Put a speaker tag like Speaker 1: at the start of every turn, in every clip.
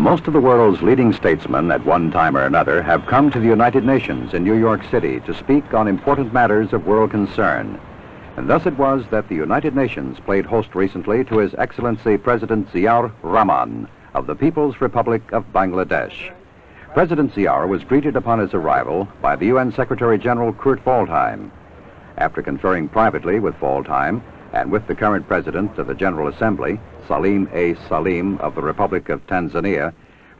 Speaker 1: Most of the world's leading statesmen at one time or another have come to the United Nations in New York City to speak on important matters of world concern. And thus it was that the United Nations played host recently to His Excellency President Ziaur Rahman of the People's Republic of Bangladesh. President Ziaur was greeted upon his arrival by the UN Secretary General Kurt Waldheim. After conferring privately with Waldheim and with the current President of the General Assembly, Salim A. Salim of the Republic of Tanzania,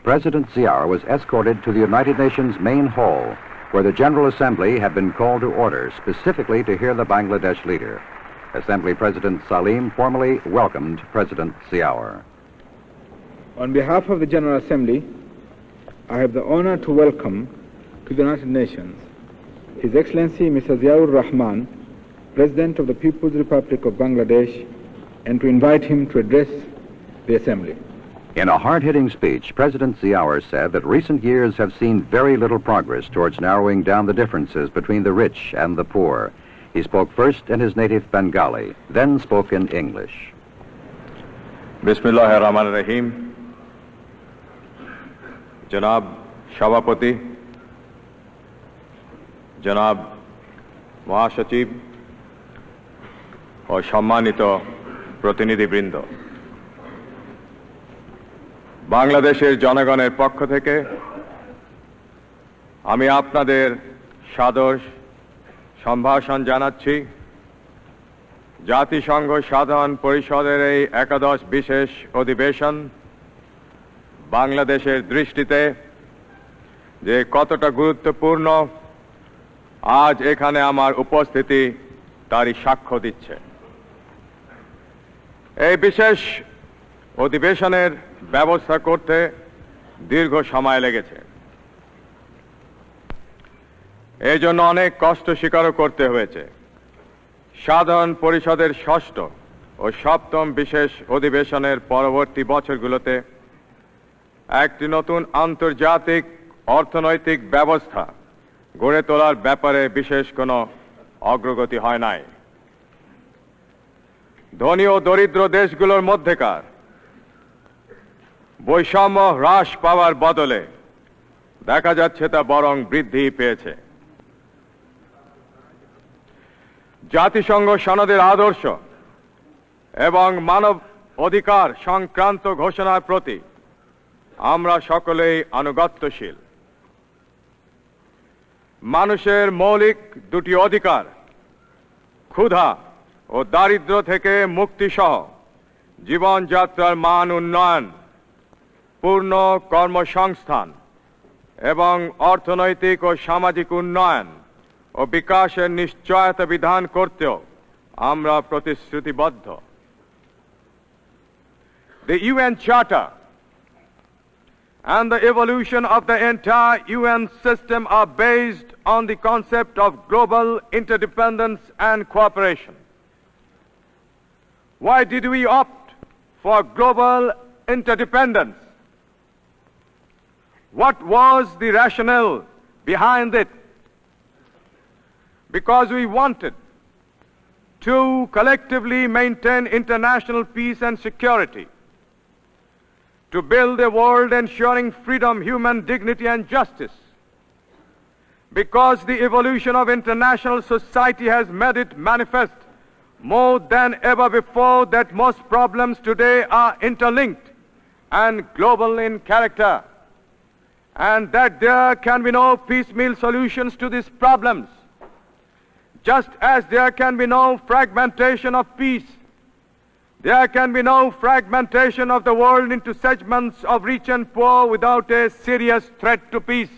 Speaker 1: President Ziaur was escorted to the United Nations main hall, where the General Assembly had been called to order specifically to hear the Bangladesh leader. Assembly President Salim formally welcomed President Ziaur.
Speaker 2: On behalf of the General Assembly, I have the honor to welcome to the United Nations His Excellency Mr. Ziaur Rahman, President of the People's Republic of Bangladesh, and to invite him to address the Assembly.
Speaker 1: In a hard-hitting speech, President Ziaur said that recent years have seen very little progress towards narrowing down the differences between the rich and the poor. He spoke first in his native Bengali, then spoke in English.
Speaker 3: Bismillahir Rahmanir Rahim. Janab Shabapati, Janab Mahasachib, ও সম্মানিত প্রতিনিধিবৃন্দ, বাংলাদেশের জনগণের পক্ষ থেকে আমি আপনাদের সাদর সম্ভাষণ জানাচ্ছি। জাতিসংঘ সাধারণ পরিষদের এই একাদশ বিশেষ অধিবেশন বাংলাদেশের দৃষ্টিতে যে কতটা গুরুত্বপূর্ণ, আজ এখানে আমার উপস্থিতি তারই সাক্ষ্য দিচ্ছে। এই বিশেষ অধিবেশনের ব্যবস্থা করতে দীর্ঘ সময় লেগেছে। এই জন্য অনেক কষ্ট স্বীকারও করতে হয়েছে। সাধারণ পরিষদের ষষ্ঠ ও সপ্তম বিশেষ অধিবেশনের পরবর্তী বছরগুলোতে একটি নতুন আন্তর্জাতিক অর্থনৈতিক ব্যবস্থা গড়ে তোলার ব্যাপারে বিশেষ কোনো অগ্রগতি হয় নাই। ধনী ও দরিদ্র দেশগুলোর মধ্যেকার বৈষম্য হ্রাস পাওয়ার বদলে দেখা যাচ্ছে তা বরং বৃদ্ধি পেয়েছে। জাতিসংঘ সনদের আদর্শ এবং মানব অধিকার সংক্রান্ত ঘোষণার প্রতি আমরা সকলেই আনুগত্যশীল। মানুষের মৌলিক দুটি অধিকার, ক্ষুধা ও দারিদ্র্য থেকে মুক্তিসহ জীবনযাত্রার মান উন্নয়ন, পূর্ণ কর্মসংস্থান এবং অর্থনৈতিক ও সামাজিক উন্নয়ন ও বিকাশের নিশ্চয়তা বিধান করতেও আমরা প্রতিশ্রুতিবদ্ধ। The UN Charter and the evolution of the entire UN system are based on the concept of global interdependence and cooperation. Why did we opt for global interdependence? What was the rationale behind it? Because we wanted to collectively maintain international peace and security, to build a world ensuring freedom, human dignity and justice. Because the evolution of international society has made it manifest more than ever before that most problems today are interlinked and global in character, and that there can be no piecemeal solutions to these problems. Just as there can be no fragmentation of peace, there can be no fragmentation of the world into segments of rich and poor without a serious threat to peace.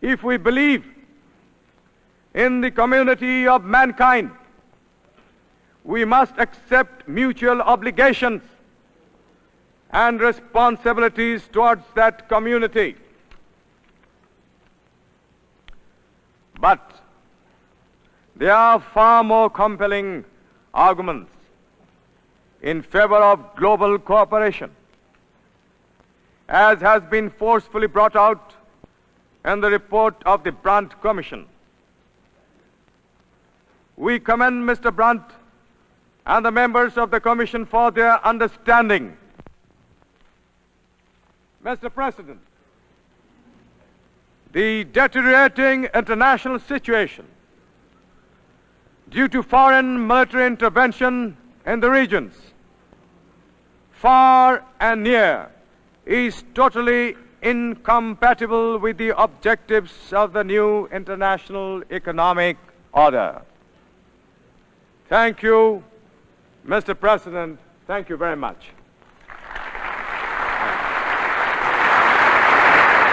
Speaker 3: If we believe in the community of mankind, we must accept mutual obligations and responsibilities towards that community. But there are far more compelling arguments in favor of global cooperation, as has been forcefully brought out in the report of the Brandt Commission. We commend Mr. Brandt and the members of the Commission for their understanding Mr. President, the deteriorating international situation due to foreign military intervention in the regions, far and near, is totally incompatible with the objectives of the new international economic order. Thank you, Mr. President. Thank you very much.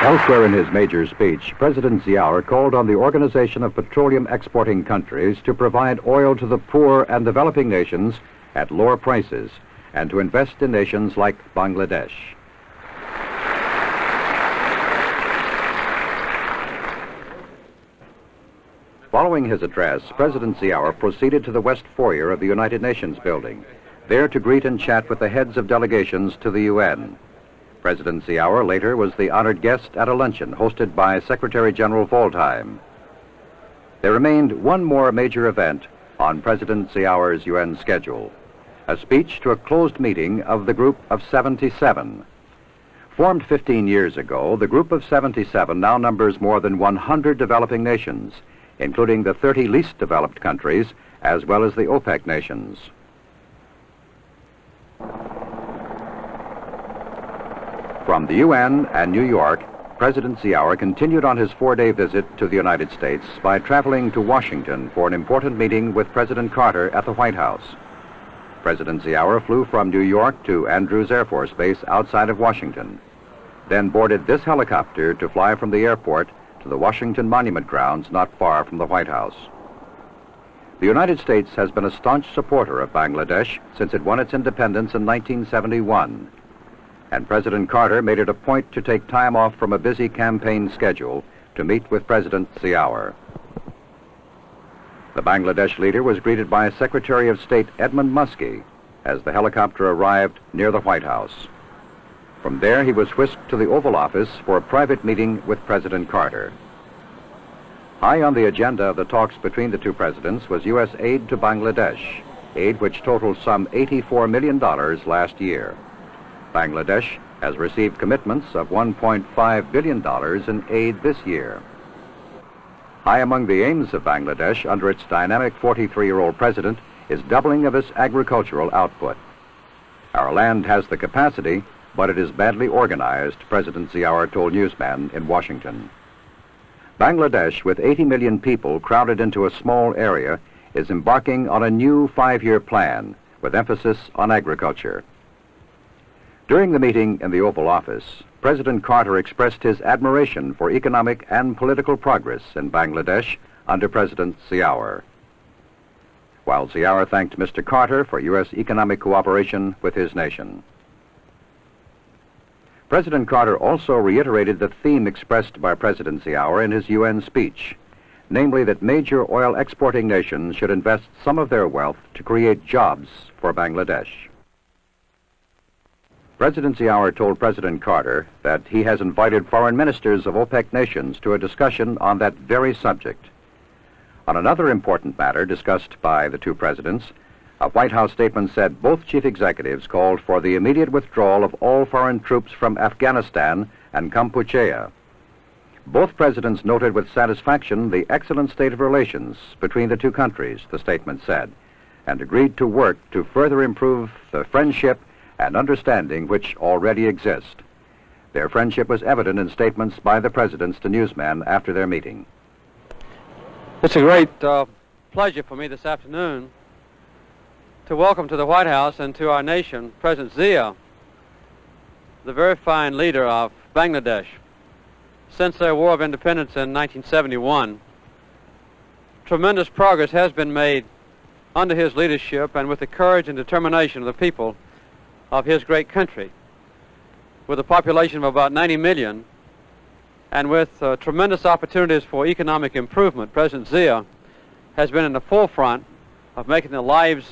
Speaker 1: Elsewhere in his major speech, President Ziaur called on the Organization of Petroleum Exporting Countries to provide oil to the poor and developing nations at lower prices and to invest in nations like Bangladesh. Following his address, President Ziaur proceeded to the West Foyer of the United Nations building, there to greet and chat with the heads of delegations to the UN. President Ziaur later was the honored guest at a luncheon hosted by Secretary General Waldheim. There remained one more major event on President Ziaur's UN schedule, a speech to a closed meeting of the Group of 77. Formed 15 years ago, the Group of 77 now numbers more than 100 developing nations, including the 30 least developed countries, as well as the OPEC nations. From the UN and New York, President Ziaur continued on his 4-day visit to the United States by traveling to Washington for an important meeting with President Carter at the White House. President Ziaur flew from New York to Andrews Air Force Base outside of Washington, then boarded this helicopter to fly from the airport to the Washington Monument Grounds not far from the White House. The United States has been a staunch supporter of Bangladesh since it won its independence in 1971. And President Carter made it a point to take time off from a busy campaign schedule to meet with President Ziaur. The Bangladesh leader was greeted by Secretary of State Edmund Muskie as the helicopter arrived near the White House. From there, he was whisked to the Oval Office for a private meeting with President Carter. High on the agenda of the talks between the two presidents was U.S. aid to Bangladesh, aid which totaled some $84 million last year. Bangladesh has received commitments of $1.5 billion in aid this year. High among the aims of Bangladesh under its dynamic 43-year-old president is doubling of its agricultural output. Our land has the capacity, but it is badly organized, President Ziaur told newsmen in Washington. Bangladesh, with 80 million people crowded into a small area, is embarking on a new 5-year plan with emphasis on agriculture. During the meeting in the Oval Office, President Carter expressed his admiration for economic and political progress in Bangladesh under President Ziaur, while Ziaur thanked Mr. Carter for U.S. economic cooperation with his nation. President Carter also reiterated the theme expressed by President Ziaur in his UN speech, namely that major oil exporting nations should invest some of their wealth to create jobs for Bangladesh. President Ziaur told President Carter that he has invited foreign ministers of OPEC nations to a discussion on that very subject. On another important matter discussed by the two presidents, a White House statement said both chief executives called for the immediate withdrawal of all foreign troops from Afghanistan and Kampuchea. Both presidents noted with satisfaction the excellent state of relations between the two countries, the statement said, and agreed to work to further improve the friendship and understanding which already exist. Their friendship was evident in statements by the presidents to newsmen after their meeting.
Speaker 4: It's a great pleasure for me this afternoon to welcome to the White House and to our nation President Zia, the very fine leader of Bangladesh. Since their War of Independence in 1971, tremendous progress has been made under his leadership and with the courage and determination of the people of his great country. With a population of about 90 million and with tremendous opportunities for economic improvement, President Zia has been in the forefront of making the lives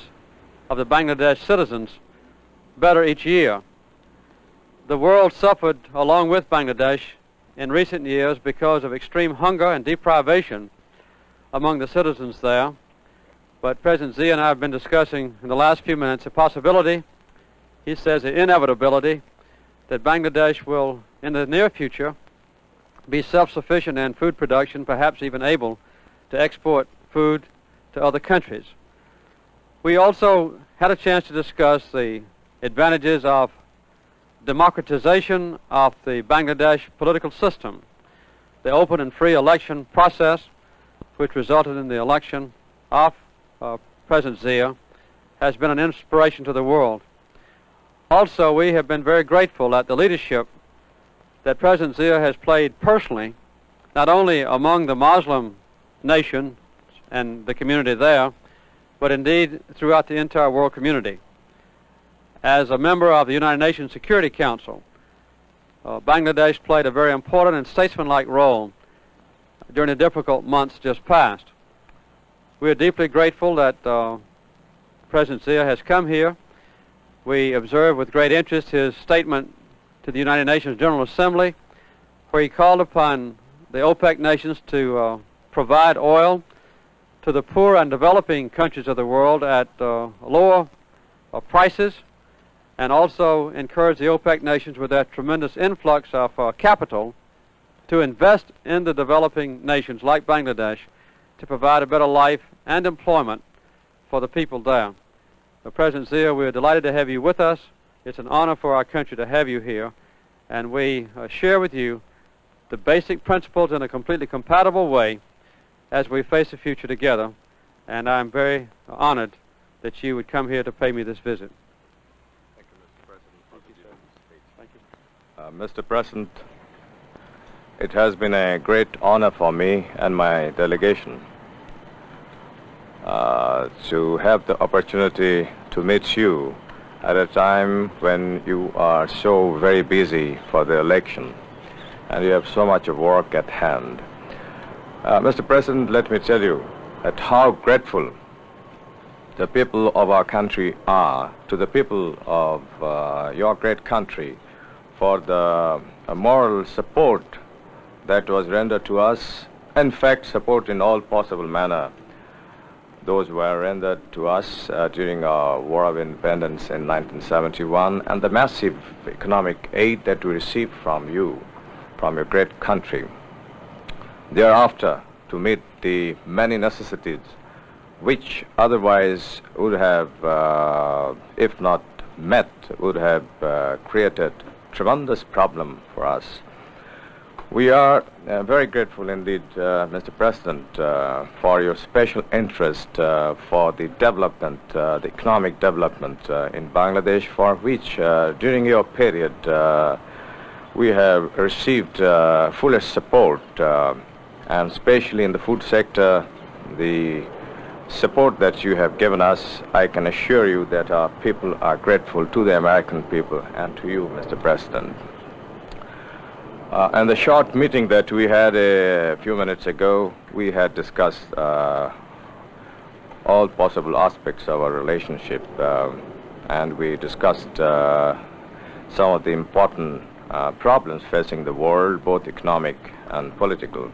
Speaker 4: of the Bangladesh citizens better each year. The world suffered along with Bangladesh in recent years because of extreme hunger and deprivation among the citizens there. But President Zia and I have been discussing in the last few minutes a possibility, he says an inevitability, that Bangladesh will, in the near future, be self-sufficient in food production, perhaps even able to export food to other countries. We also had a chance to discuss the advantages of democratization of the Bangladesh political system. The open and free election process, which resulted in the election of President Zia, has been an inspiration to the world. Also, we have been very grateful at the leadership that President Zia has played personally, not only among the Muslim nation and the community there, but indeed throughout the entire world community. As a member of the United Nations Security Council, Bangladesh played a very important and statesmanlike role during the difficult months just past. We are deeply grateful that President Zia has come here. We observe with great interest his statement to the United Nations General Assembly, where he called upon the OPEC nations to provide oil to the poor and developing countries of the world at lower prices, and also encourage the OPEC nations with that tremendous influx of capital to invest in the developing nations like Bangladesh to provide a better life and employment for the people there. President Zia, we are delighted to have you with us. It's an honor for our country to have you here, and we share with you the basic principles in a completely compatible way as we face the future together, and I'm very honored that you would come here to pay me this visit.
Speaker 5: Thank you, Mr. President.
Speaker 4: Thank you, sir. Thank you.
Speaker 5: Mr. President, it has been a great honor for me and my delegation to have the opportunity to meet you at a time when you are so very busy for the election and you have so much of work at hand. Mr. President, let me tell you that how grateful the people of our country are to the people of your great country for the moral support that was rendered to us. In fact, support in all possible manner. Those were rendered to us during our War of Independence in 1971, and the massive economic aid that we received from you, from your great country. Thereafter, to meet the many necessities which otherwise would have, if not met, would have created tremendous problem for us. We are very grateful indeed, Mr. President, for your special interest for the development, the economic development in Bangladesh, for which during your period we have received fullest support, and especially in the food sector, the support that you have given us. I can assure you that our people are grateful to the American people and to you, Mr. President. And the short meeting that we had a few minutes ago, we had discussed all possible aspects of our relationship, and we discussed some of the important problems facing the world, both economic and political.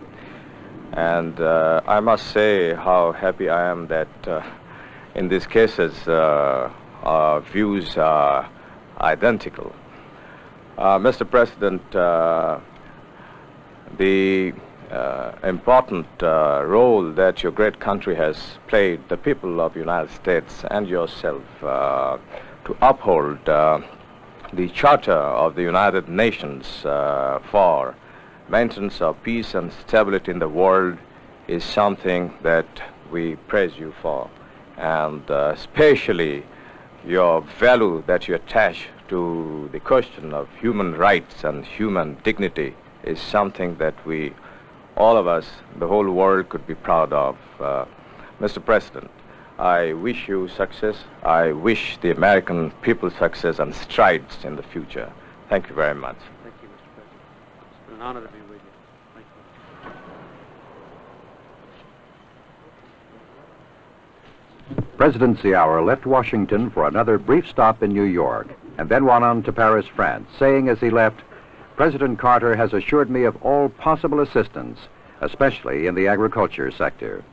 Speaker 5: And I must say how happy I am that in these cases our views are identical. Mr. President, the important role that your great country has played, the people of the United States and yourself, to uphold the Charter of the United Nations for maintenance of peace and stability in the world is something that we praise you for. And especially your value that you attach to the question of human rights and human dignity is something that we, all of us, the whole world could be proud of. Mr. President, I wish you success. I wish the American people success and strides in the future. Thank you very much.
Speaker 4: Thank you, Mr. President. It's been an honor to be with you. Thank you.
Speaker 1: President Ziaur left Washington for another brief stop in New York and then went on to Paris, France, saying as he left, President Carter has assured me of all possible assistance, especially in the agriculture sector.